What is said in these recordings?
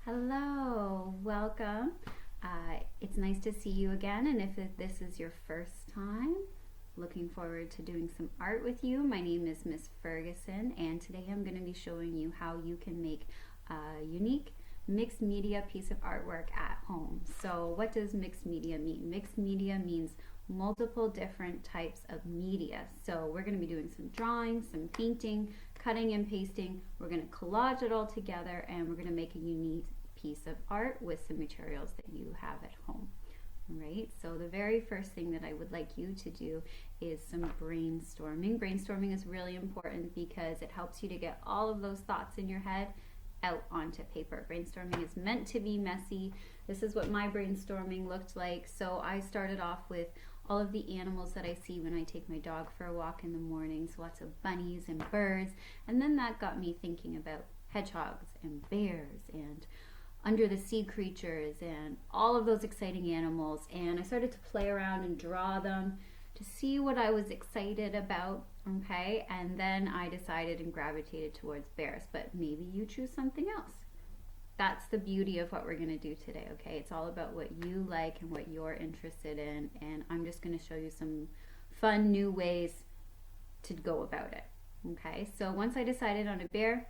Hello, welcome. It's nice to see you again, and if this is your first time, looking forward to doing some art with you. My name is Miss Ferguson, and today I'm going to be showing you how you can make a unique mixed media piece of artwork at home. So what does mixed media mean? Mixed media means multiple different types of media. So we're going to be doing some drawing, some painting, cutting and pasting. We're going to collage it all together, and we're going to make a unique piece of art with some materials that you have at home. Right, so the very first thing that I would like you to do is some brainstorming. Brainstorming is really important because it helps you to get all of those thoughts in your head out onto paper. Brainstorming is meant to be messy. This is what my brainstorming looked like. So I started off with all of the animals that I see when I take my dog for a walk in the mornings, lots of bunnies and birds, and then that got me thinking about hedgehogs and bears and under the sea creatures and all of those exciting animals, and I started to play around and draw them to see what I was excited about. Okay, and then I decided and gravitated towards bears, but maybe you choose something else. That's the beauty of what we're going to do today. Okay, it's all about what you like and what you're interested in, and I'm just going to show you some fun new ways to go about it. Okay, so once I decided on a bear,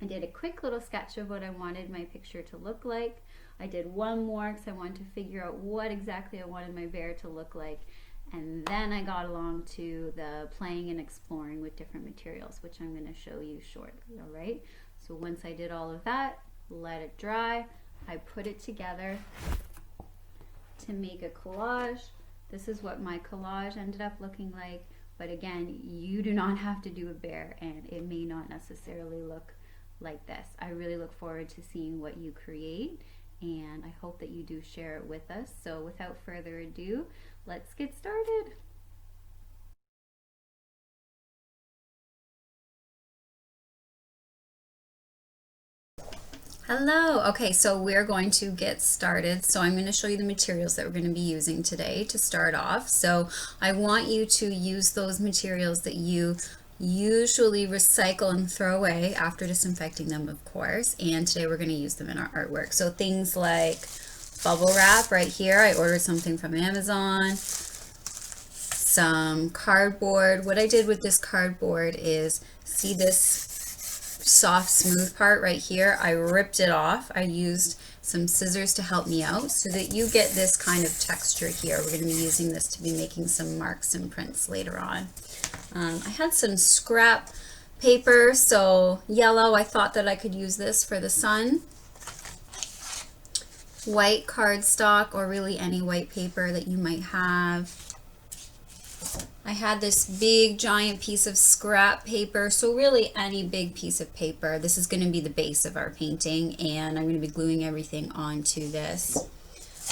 I did a quick little sketch of what I wanted my picture to look like. I did one more because I wanted to figure out what exactly I wanted my bear to look like. And then I got along to the playing and exploring with different materials, which I'm going to show you shortly, all right? So once I did all of that, let it dry, I put it together to make a collage. This is what my collage ended up looking like. But again, you do not have to do a bear, and it may not necessarily look like this. I really look forward to seeing what you create, and I hope that you do share it with us. So without further ado, let's get started. Hello. Okay, so we're going to get started. So I'm going to show you the materials that we're going to be using today to start off. So I want you to use those materials that you usually recycle and throw away after disinfecting them, of course. And today we're going to use them in our artwork. So things like bubble wrap right here. I ordered something from Amazon. Some cardboard. What I did with this cardboard is, see this soft smooth part right here, I ripped it off. I used some scissors to help me out so that you get this kind of texture here. We're going to be using this to be making some marks and prints later on. I had some scrap paper, so yellow, I thought that I could use this for the sun. White cardstock, or really any white paper that you might have. I had this big giant piece of scrap paper, so really any big piece of paper. This is going to be the base of our painting, and I'm going to be gluing everything onto this.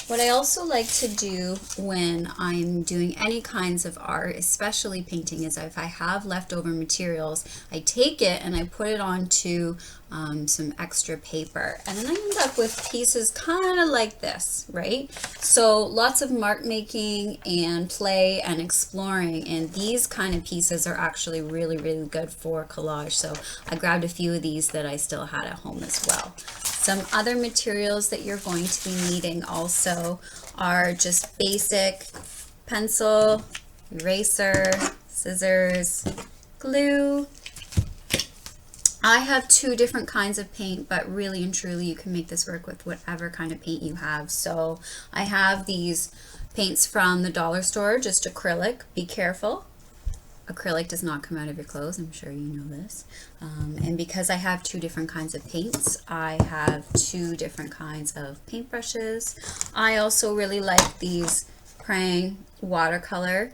What I also like to do when I'm doing any kinds of art, especially painting, is if I have leftover materials, I take it and I put it onto some extra paper, and then I end up with pieces kind of like this, right? So lots of mark making and play and exploring, and these kind of pieces are actually really, really good for collage. So I grabbed a few of these that I still had at home as well. Some other materials that you're going to be needing also are just basic pencil, eraser, scissors, glue. I have two different kinds of paint, but really and truly you can make this work with whatever kind of paint you have. So I have these paints from the dollar store, just acrylic. Be careful. Acrylic does not come out of your clothes. I'm sure you know this. And because I have two different kinds of paints, I have two different kinds of paintbrushes. I also really like these Prang watercolor.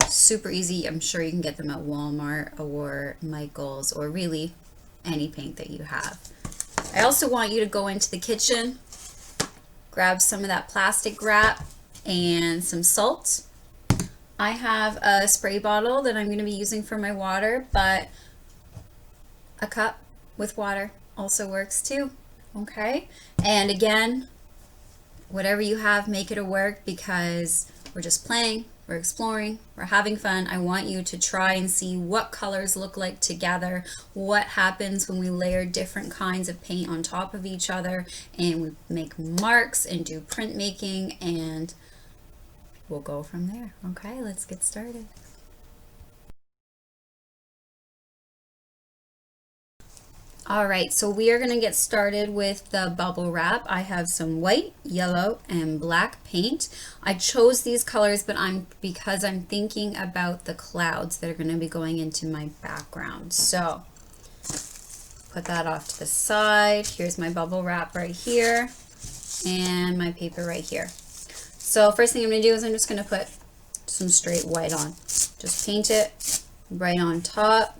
Super easy. I'm sure you can get them at Walmart or Michael's, or really any paint that you have. I also want you to go into the kitchen, grab some of that plastic wrap and some salt. I have a spray bottle that I'm going to be using for my water, but a cup with water also works too. Okay, and again, whatever you have, make it a work, because we're just playing we're exploring, we're having fun. I want you to try and see what colors look like together, what happens when we layer different kinds of paint on top of each other, and we make marks and do printmaking, and we'll go from there. Okay, let's get started. All right, so we are gonna get started with the bubble wrap. I have some white, yellow, and black paint. I chose these colors, but because I'm thinking about the clouds that are gonna be going into my background. So put that off to the side. Here's my bubble wrap right here, and my paper right here. So first thing I'm gonna do is I'm just gonna put some straight white on. Just paint it right on top.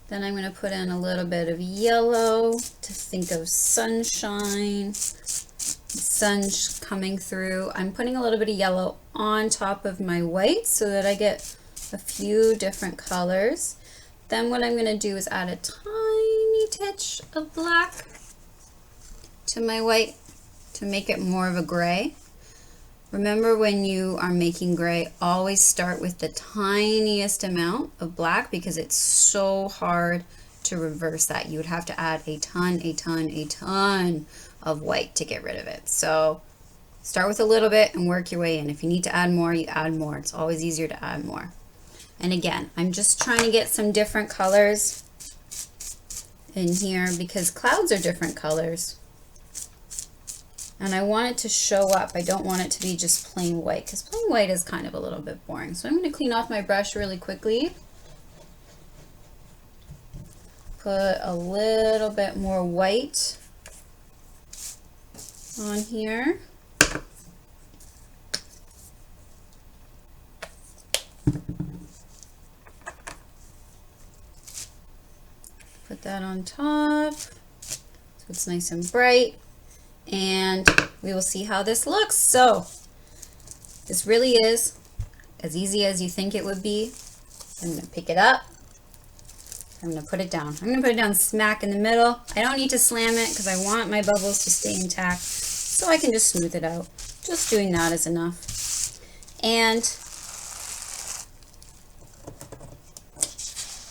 Then I'm going to put in a little bit of yellow to think of sunshine, sun's coming through. I'm putting a little bit of yellow on top of my white so that I get a few different colors. Then what I'm going to do is add a tiny touch of black to my white to make it more of a gray. Remember, when you are making gray, always start with the tiniest amount of black because it's so hard to reverse that. You would have to add a ton of white to get rid of it. So start with a little bit and work your way in. If you need to add more, you add more. It's always easier to add more. And again, I'm just trying to get some different colors in here because clouds are different colors. And I want it to show up. I don't want it to be just plain white because plain white is kind of a little bit boring. So I'm going to clean off my brush really quickly. Put a little bit more white on here. Put that on top so it's nice and bright. And we will see how this looks. So this really is as easy as you think it would be. I'm going to pick it up. I'm going to put it down. I'm going to put it down smack in the middle. I don't need to slam it because I want my bubbles to stay intact, so I can just smooth it out. Just doing that is enough. And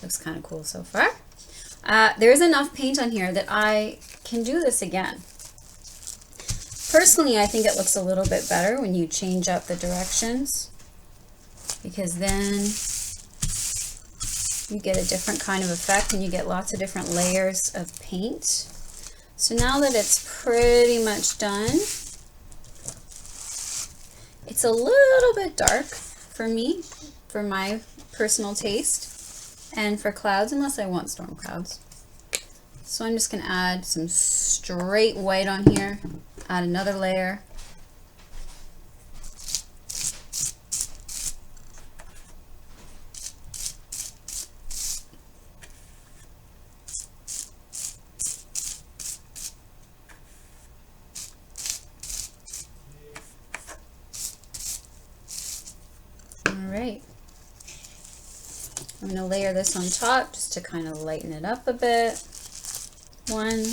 looks kind of cool so far. There's enough paint on here that I can do this again. Personally, I think it looks a little bit better when you change up the directions because then you get a different kind of effect and you get lots of different layers of paint. So now that it's pretty much done, it's a little bit dark for me, for my personal taste, and for clouds, unless I want storm clouds. So I'm just going to add some straight white on here. Add another layer. All right. I'm going to layer this on top just to kind of lighten it up a bit. 1, 2.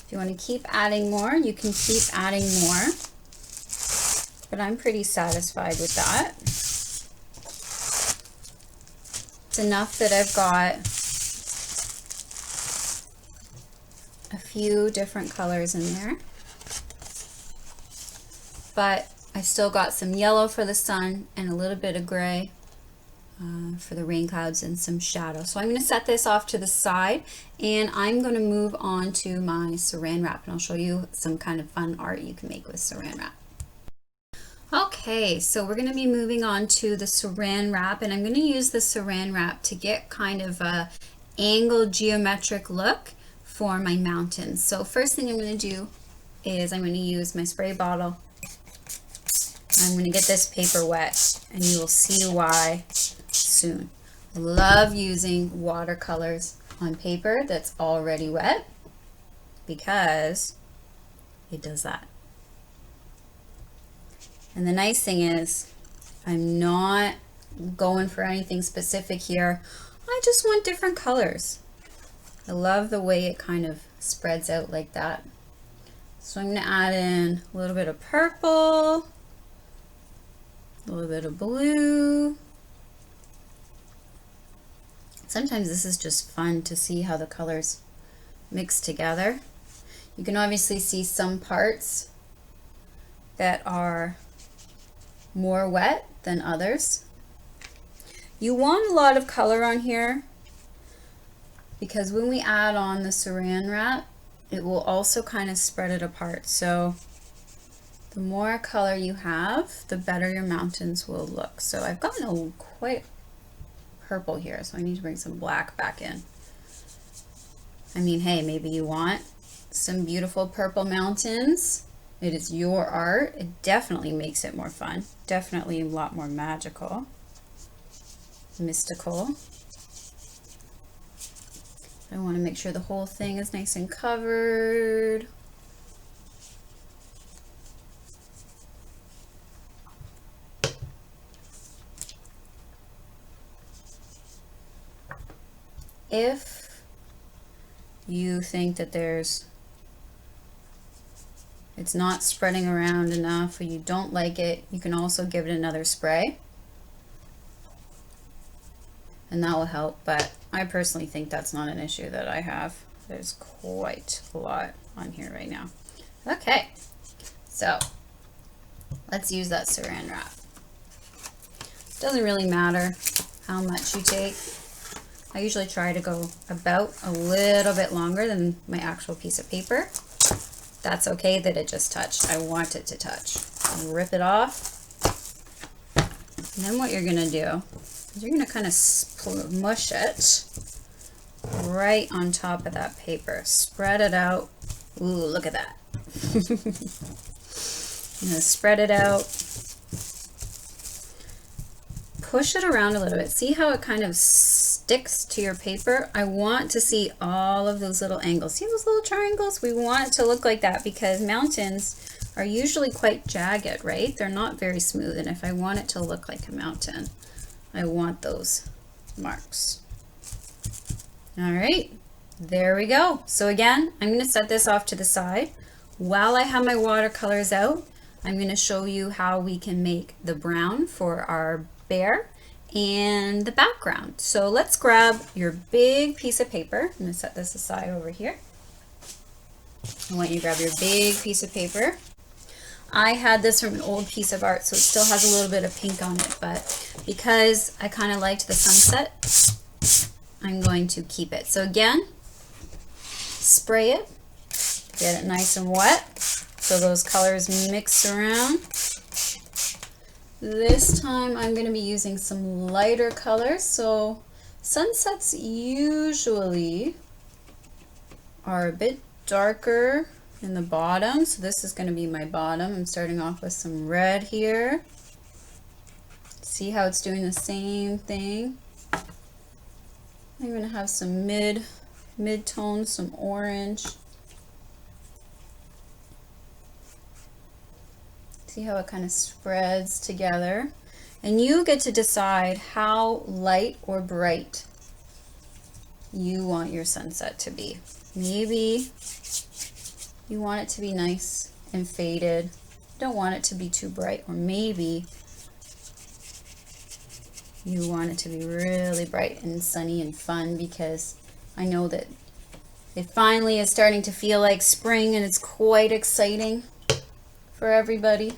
If you want to keep adding more, you can keep adding more, but I'm pretty satisfied with that. It's enough that I've got a few different colors in there, but I still got some yellow for the sun and a little bit of gray for the rain clouds and some shadow. So I'm going to set this off to the side and I'm going to move on to my saran wrap, and I'll show you some kind of fun art you can make with saran wrap. Okay, so we're going to be moving on to the saran wrap, and I'm going to use the saran wrap to get kind of a angled geometric look for my mountains. So first thing I'm going to do is I'm going to use my spray bottle. I'm going to get this paper wet and you will see why soon. I love using watercolors on paper that's already wet because it does that. And the nice thing is I'm not going for anything specific here. I just want different colors. I love the way it kind of spreads out like that. So I'm going to add in a little bit of purple, a little bit of blue. Sometimes this is just fun to see how the colors mix together. You can obviously see some parts that are more wet than others. You want a lot of color on here because when we add on the saran wrap, it will also kind of spread it apart. So the more color you have, the better your mountains will look. So I've gotten a quite purple here, so I need to bring some black back in. I mean, hey, maybe you want some beautiful purple mountains. It is your art. It definitely makes it more fun. Definitely a lot more magical, mystical. I want to make sure the whole thing is nice and covered. If you think that it's not spreading around enough or you don't like it, you can also give it another spray and that will help, but I personally think that's not an issue that I have. There's quite a lot on here right now. Okay, so let's use that saran wrap. Doesn't really matter how much you take. I usually try to go about a little bit longer than my actual piece of paper. That's okay that it just touched. I want it to touch. Rip it off. And then what you're gonna do is you're gonna kind of mush it right on top of that paper. Spread it out. Ooh, look at that. I'm gonna spread it out. Push it around a little bit. See how it kind of sticks to your paper? I want to see all of those little angles. See those little triangles? We want it to look like that because mountains are usually quite jagged, right? They're not very smooth, and if I want it to look like a mountain, I want those marks. All right, there we go. So again, I'm going to set this off to the side. While I have my watercolors out, I'm going to show you how we can make the brown for our bear and the background. So let's grab your big piece of paper. I'm going to set this aside over here. I want you to grab your big piece of paper. I had this from an old piece of art, so it still has a little bit of pink on it, but because I kind of liked the sunset, I'm going to keep it. So again, spray it, get it nice and wet so those colors mix around. This time I'm going to be using some lighter colors. So sunsets usually are a bit darker in the bottom. So this is going to be my bottom. I'm starting off with some red here. See how it's doing the same thing. I'm going to have some mid-tone, some orange. See how it kind of spreads together. And you get to decide how light or bright you want your sunset to be. Maybe you want it to be nice and faded. Don't want it to be too bright, or maybe you want it to be really bright and sunny and fun, because I know that it finally is starting to feel like spring and it's quite exciting for everybody.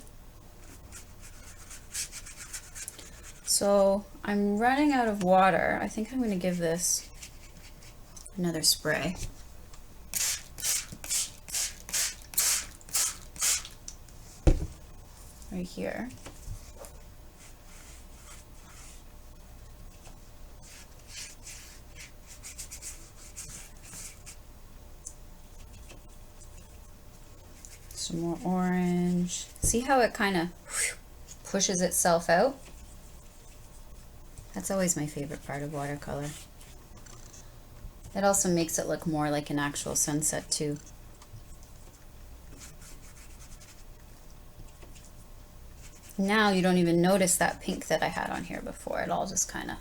So I'm running out of water. I think I'm going to give this another spray. Right here. Some more orange. See how it kind of pushes itself out? That's always my favorite part of watercolor. It also makes it look more like an actual sunset too. Now you don't even notice that pink that I had on here before. It all just kind of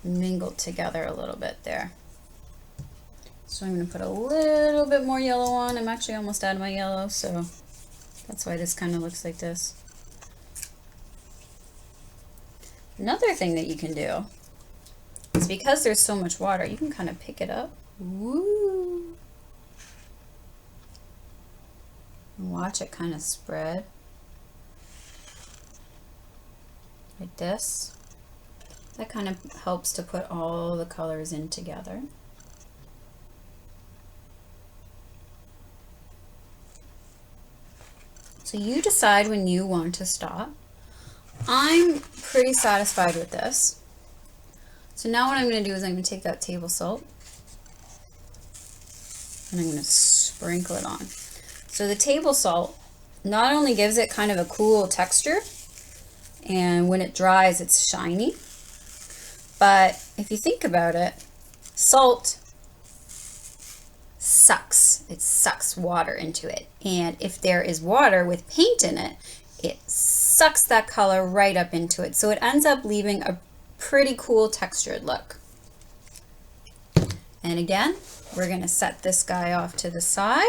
mingled together a little bit there. So I'm going to put a little bit more yellow on. I'm actually almost out of my yellow, so that's why this kind of looks like this. Another thing that you can do is, because there's so much water, you can kind of pick it up. Woo! And watch it kind of spread. Like this. That kind of helps to put all the colors in together. So you decide when you want to stop. I'm pretty satisfied with this. So now what I'm going to do is I'm going to take that table salt and I'm going to sprinkle it on. So the table salt not only gives it kind of a cool texture, and when it dries it's shiny, but if you think about it, salt sucks. It sucks water into it. And if there is water with paint in it, it sucks that color right up into it. So it ends up leaving a pretty cool textured look. And again, we're going to set this guy off to the side.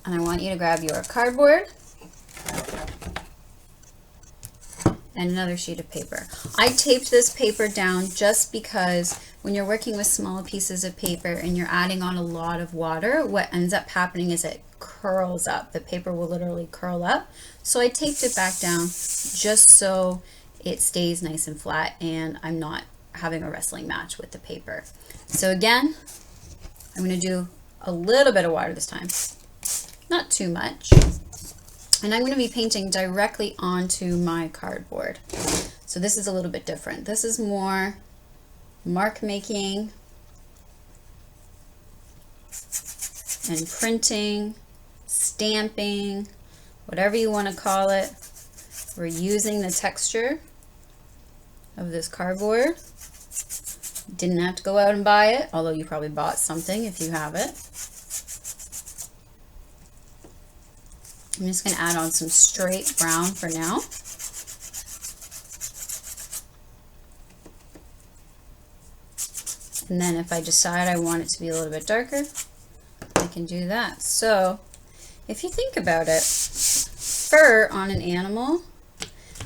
And I want you to grab your cardboard and another sheet of paper. I taped this paper down just because when you're working with small pieces of paper and you're adding on a lot of water, what ends up happening is it curls up. The paper will literally curl up. So I taped it back down just so it stays nice and flat and I'm not having a wrestling match with the paper. So again, I'm going to do a little bit of water this time, not too much. And I'm going to be painting directly onto my cardboard. So this is a little bit different. This is more mark making and printing, stamping, whatever you want to call it. We're using the texture of this cardboard. Didn't have to go out and buy it, although you probably bought something if you have it. I'm just going to add on some straight brown for now. And then if I decide I want it to be a little bit darker, I can do that. So if you think about it, fur on an animal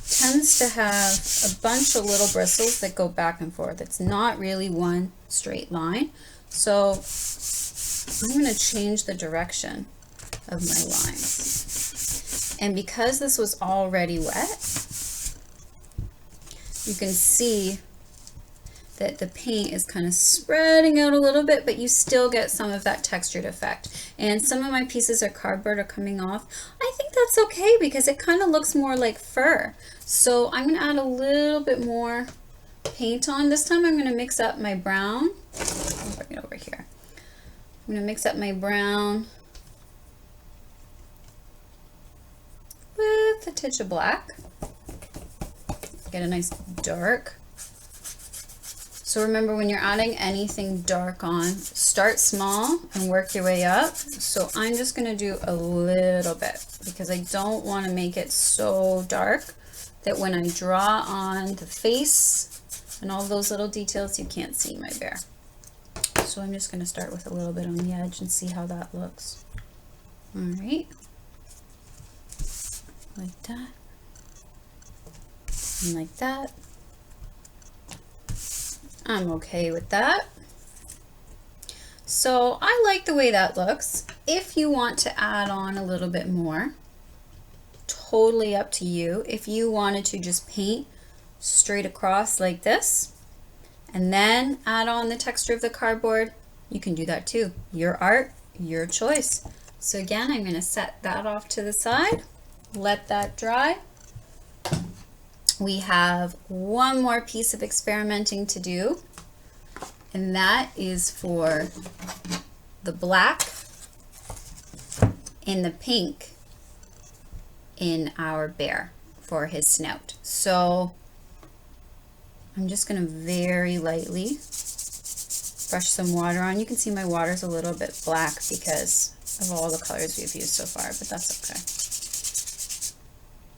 tends to have a bunch of little bristles that go back and forth. It's not really one straight line. So I'm going to change the direction of my lines. And because this was already wet, you can see that the paint is kind of spreading out a little bit, but you still get some of that textured effect. And some of my pieces of cardboard are coming off. I think that's okay because it kind of looks more like fur. So I'm going to add a little bit more paint on. This time I'm going to mix up my brown. I'll bring it over here. I'm going to mix up my brown with a touch of black. Get a nice dark. So remember, when you're adding anything dark on, start small and work your way up. So I'm just going to do a little bit because I don't want to make it so dark that when I draw on the face and all those little details, you can't see my bear. So I'm just going to start with a little bit on the edge and see how that looks. All right. Like that. And like that. I'm okay with that. So I like the way that looks. If you want to add on a little bit more, totally up to you. If you wanted to just paint straight across like this and then add on the texture of the cardboard, you can do that too. Your art, your choice. So again, I'm going to set that off to the side, let that dry. We have one more piece of experimenting to do, and that is for the black and the pink in our bear for his snout. So I'm just going to very lightly brush some water on. You can see my water's a little bit black because of all the colors we've used so far, but that's okay.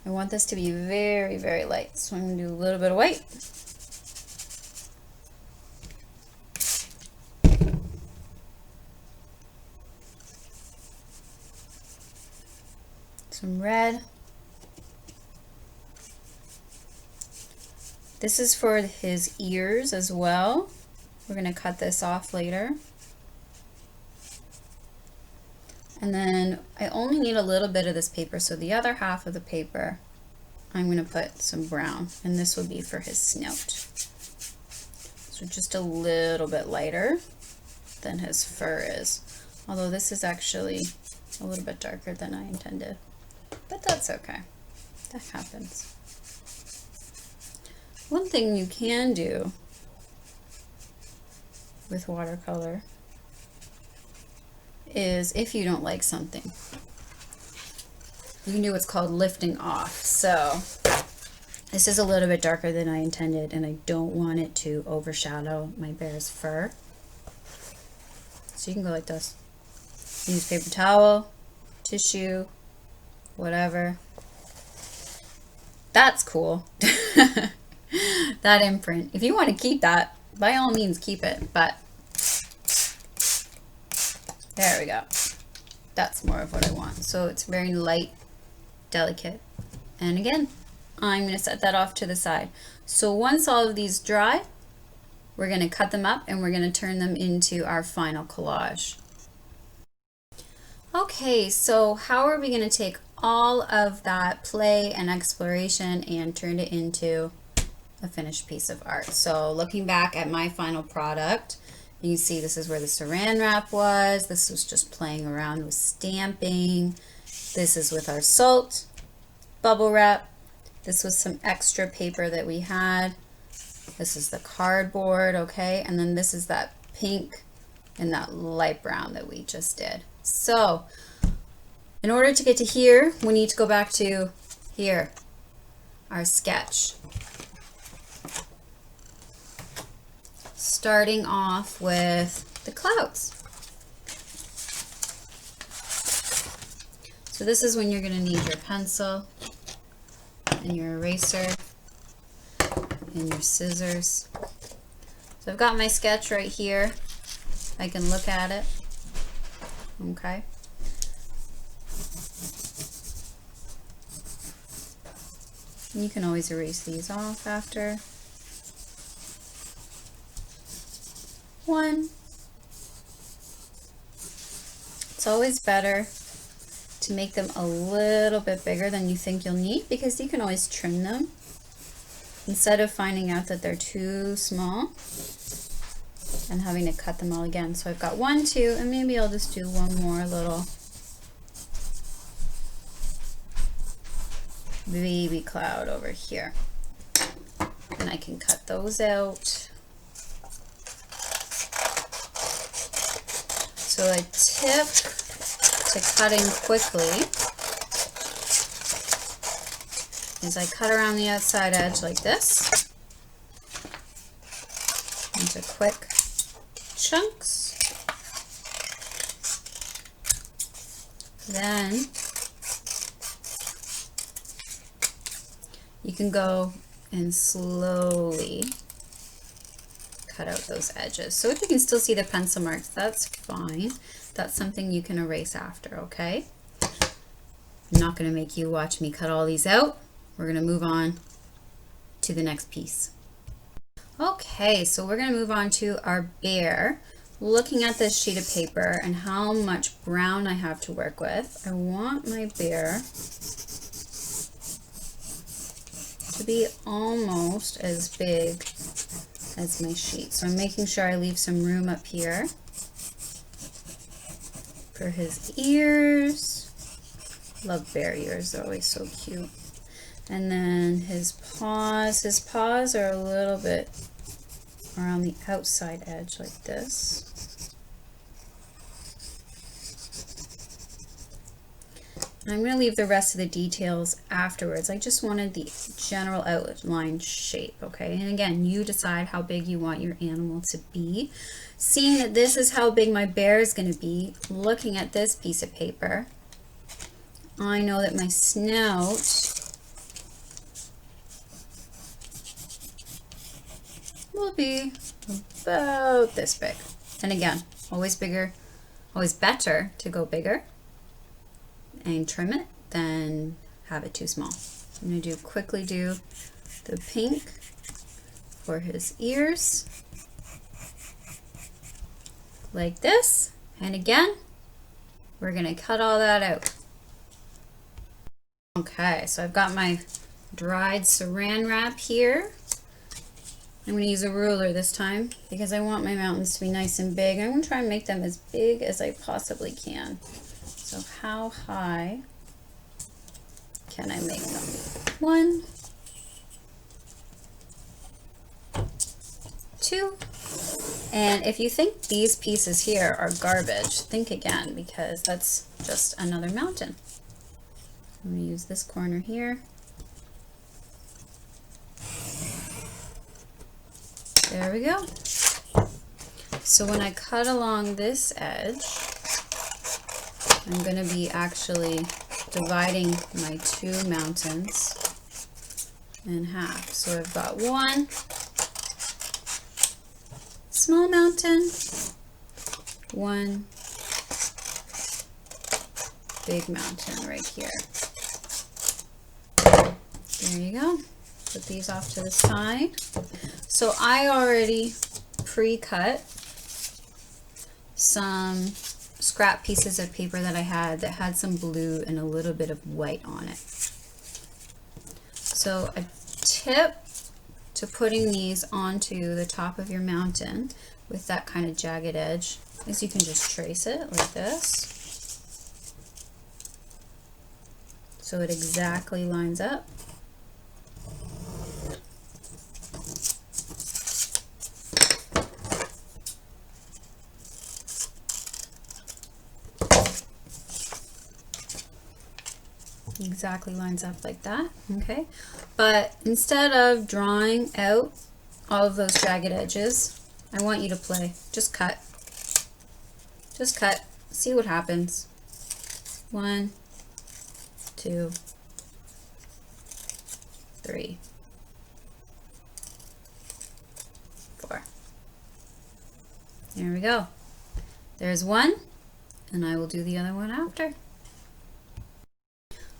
I want this to be very, very light, so I'm going to do a little bit of white. Some red. This is for his ears as well. We're going to cut this off later. And then I only need a little bit of this paper, so the other half of the paper I'm going to put some brown, and this will be for his snout. So just a little bit lighter than his fur is, although this is actually a little bit darker than I intended, but that's okay. That happens. One thing you can do with watercolor is, if you don't like something, you can do what's called lifting off. So this is a little bit darker than I intended, and I don't want it to overshadow my bear's fur. So you can go like this. Use paper towel, tissue, whatever. That's cool. That imprint. If you want to keep that, by all means keep it, but there we go. That's more of what I want. So it's very light, delicate. And again, I'm going to set that off to the side. So once all of these dry, we're going to cut them up and we're going to turn them into our final collage. Okay, so how are we going to take all of that play and exploration and turn it into a finished piece of art? So looking back at my final product, you can see this is where the saran wrap was. This was just playing around with stamping. This is with our salt, bubble wrap. This was some extra paper that we had. This is the cardboard, okay? And then this is that pink and that light brown that we just did. So in order to get to here, we need to go back to here, our sketch. Starting off with the clouds. So this is when you're going to need your pencil and your eraser and your scissors. So I've got my sketch right here. I can look at it. Okay. And you can always erase these off after. One. It's always better to make them a little bit bigger than you think you'll need, because you can always trim them instead of finding out that they're too small and having to cut them all again. So I've got 1, 2, and maybe I'll just do one more little baby cloud over here, and I can cut those out. So a tip to cutting quickly is I cut around the outside edge like this into quick chunks. Then you can go and slowly cut out those edges. So if you can still see the pencil marks, that's fine. That's something you can erase after, okay? I'm not going to make you watch me cut all these out. We're going to move on to the next piece. Okay, so we're going to move on to our bear. Looking at this sheet of paper and how much brown I have to work with, I want my bear to be almost as big as my sheet. So I'm making sure I leave some room up here for his ears. Love bear ears, they're always so cute. And then his paws. His paws are a little bit around the outside edge like this. I'm going to leave the rest of the details afterwards. I just wanted the general outline shape, okay? And again, you decide how big you want your animal to be. Seeing that this is how big my bear is going to be, looking at this piece of paper, I know that my snout will be about this big. And again, always bigger, always better to go bigger and trim it than have it too small. I'm going to quickly do the pink for his ears like this, and again we're going to cut all that out. Okay, so I've got my dried saran wrap here. I'm going to use a ruler this time because I want my mountains to be nice and big. I'm going to try and make them as big as I possibly can. So how high can I make them? 1, 2, and if you think these pieces here are garbage, think again, because that's just another mountain. I'm going to use this corner here. There we go. So when I cut along this edge, I'm going to be actually dividing my 2 mountains in half. So I've got 1 small mountain, 1 big mountain right here. There you go. Put these off to the side. So I already pre-cut some scrap pieces of paper that I had that had some blue and a little bit of white on it. So a tip to putting these onto the top of your mountain with that kind of jagged edge is you can just trace it like this so it exactly lines up. Exactly lines up like that, okay? But instead of drawing out all of those jagged edges, I want you to play. Just cut. Just cut. See what happens. 1, 2, 3, 4. There we go. There's 1, and I will do the other one after.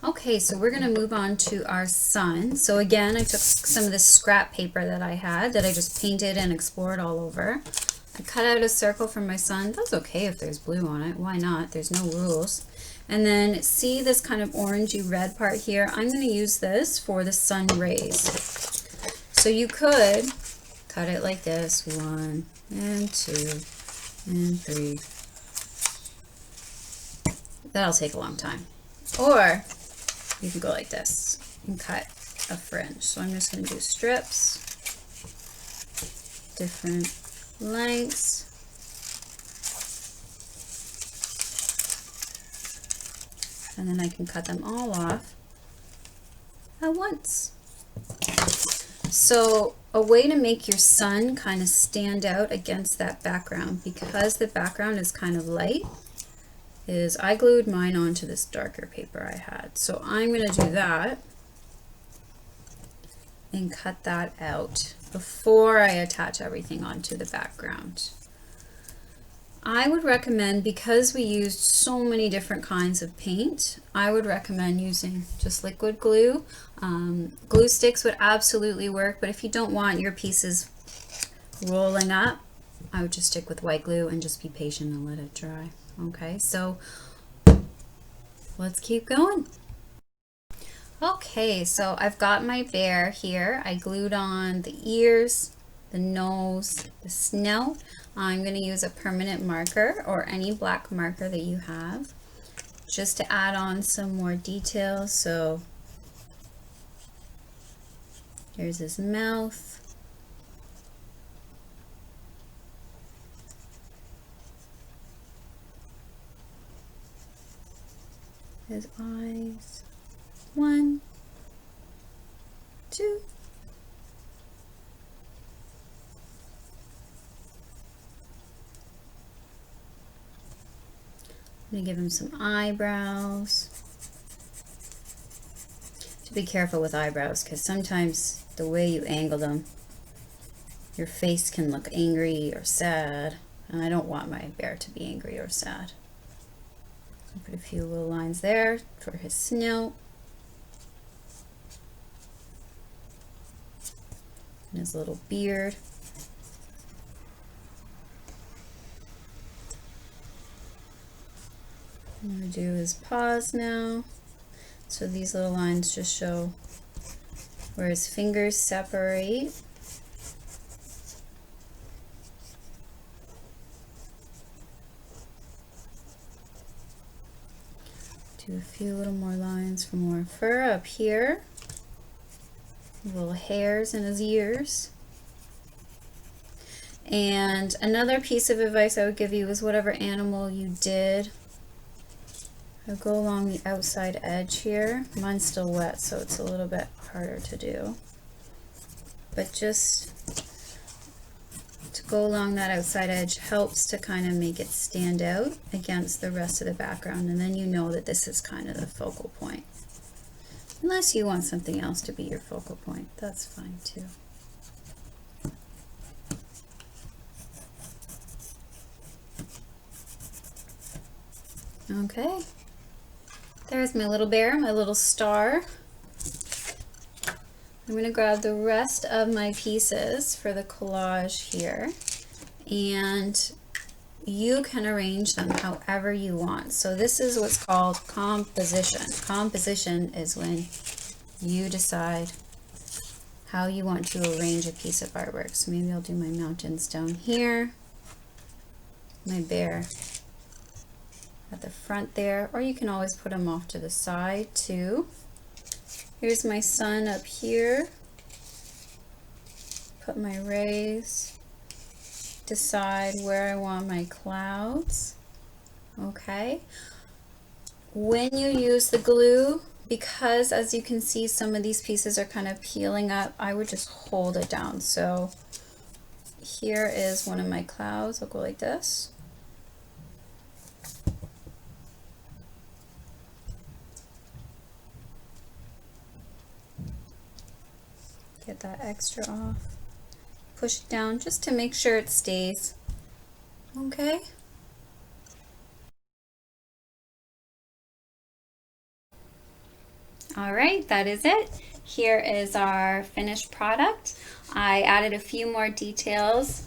Okay, so we're going to move on to our sun. So again, I took some of this scrap paper that I had that I just painted and explored all over. I cut out a circle for my sun. That's okay if there's blue on it. Why not? There's no rules. And then see this kind of orangey red part here? I'm going to use this for the sun rays. So you could cut it like this. 1 and 2 and 3. That'll take a long time. Or you can go like this and cut a fringe. So I'm just going to do strips, different lengths. And then I can cut them all off at once. So a way to make your sun kind of stand out against that background, because the background is kind of light, is I glued mine onto this darker paper I had. So I'm going to do that and cut that out before I attach everything onto the background. I would recommend, because we used so many different kinds of paint, I would recommend using just liquid glue. Glue sticks would absolutely work, but if you don't want your pieces rolling up, I would just stick with white glue and just be patient and let it dry. Okay, so let's keep going. Okay, so I've got my bear here. I glued on the ears, the nose, the snout. I'm going to use a permanent marker or any black marker that you have just to add on some more details. So here's his mouth. his eyes. 1, 2. I'm gonna give him some eyebrows. To be careful with eyebrows, because sometimes the way you angle them, your face can look angry or sad, and I don't want my bear to be angry or sad. So put a few little lines there for his snout and his little beard. I'm going to do his paws now. So these little lines just show where his fingers separate. Do a few little more lines for more fur up here. Little hairs in his ears. And another piece of advice I would give you is whatever animal you did, I'll go along the outside edge here. Mine's still wet, so it's a little bit harder to do. But just to go along that outside edge helps to kind of make it stand out against the rest of the background, and then you know that this is kind of the focal point. Unless you want something else to be your focal point, that's fine too. Okay. There's my little bear, my little star. I'm going to grab the rest of my pieces for the collage here, and you can arrange them however you want. So this is what's called composition. Composition is when you decide how you want to arrange a piece of artwork. So maybe I'll do my mountains down here, my bear at the front there, or you can always put them off to the side too. Here's my sun up here. Put my rays. Decide where I want my clouds. Okay. When you use the glue, because as you can see some of these pieces are kind of peeling up, I would just hold it down. So here is one of my clouds. I'll go like this. Get that extra off. Push it down just to make sure it stays. Okay. All right, that is it. Here is our finished product. I added a few more details.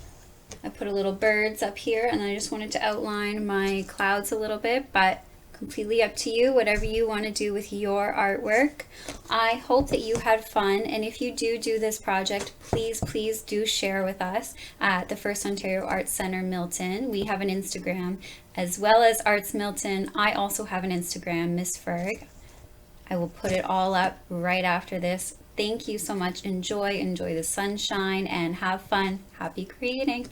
I put a little birds up here, and I just wanted to outline my clouds a little bit, but completely up to you, whatever you want to do with your artwork. I hope that you had fun, and if you do this project, please do share with us at the First Ontario Arts Centre Milton. We have an Instagram as well as Arts Milton. I also have an Instagram, Miss Ferg. I will put it all up right after this. Thank you so much. Enjoy the sunshine and have fun. Happy creating.